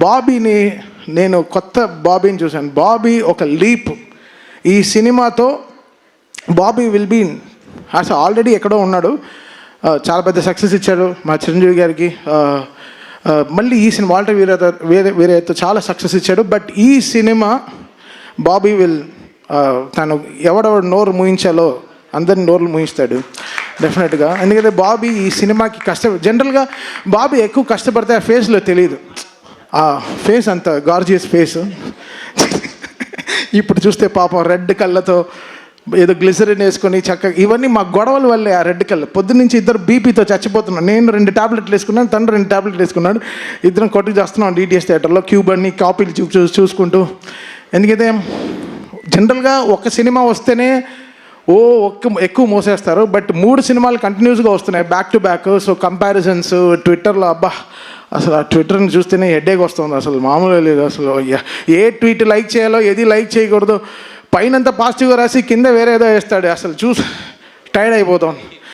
బాబీని నేను కొత్త బాబీని చూశాను. బాబీ ఒక లీప్. ఈ సినిమాతో బాబీ విల్ బీ అసలు ఆల్రెడీ ఎక్కడో ఉన్నాడు, చాలా పెద్ద సక్సెస్ ఇచ్చాడు మా చిరంజీవి గారికి. మళ్ళీ ఈ సినిమా వాల్టర్ వీరయ్యతో చాలా సక్సెస్ ఇచ్చాడు. బట్ ఈ సినిమా బాబీ విల్ తను ఎవడెవడు నోరు మూయించాలో అందరిని నోర్లు మూయిస్తాడు డెఫినెట్గా. ఎందుకంటే బాబీ ఈ సినిమాకి జనరల్గా బాబీ ఎక్కువ కష్టపడితే ఆ ఫేస్లో తెలియదు. ఆ ఫేస్ అంత గార్జియస్ ఫేస్. ఇప్పుడు చూస్తే పాపం రెడ్ కళ్ళతో ఏదో గ్లిసరిన్ వేసుకొని చక్కగా, ఇవన్నీ మా గొడవల వల్లే. ఆ రెడ్ కళ్ళు పొద్దున్నుంచి ఇద్దరు బీపీతో చచ్చిపోతున్నాను. నేను 2 టాబ్లెట్లు వేసుకున్నాను, తను 2 టాబ్లెట్లు వేసుకున్నాడు. ఇద్దరం కొట్టుకు చేస్తున్నాం డిటిఎస్ థియేటర్లో క్యూబ్ అన్ని కాపీలు చూసుకుంటూ. ఎందుకంటే జనరల్గా ఒక సినిమా వస్తేనే ఎక్కువ మోసేస్తారు. బట్ 3 సినిమాలు కంటిన్యూస్గా వస్తున్నాయి back to back. So comparisons ట్విట్టర్లో, అబ్బా అసలు ఆ ట్విట్టర్ని చూస్తేనే హెడేక్ వస్తుంది. అసలు మామూలుగా లేదు. అసలు ఏ ట్వీట్ లైక్ చేయాలో ఏది లైక్ చేయకూడదు, పైనంతా పాజిటివ్గా రాసి కింద వేరే ఏదో వేస్తాడు. అసలు టైర్డ్ అయిపోతాం.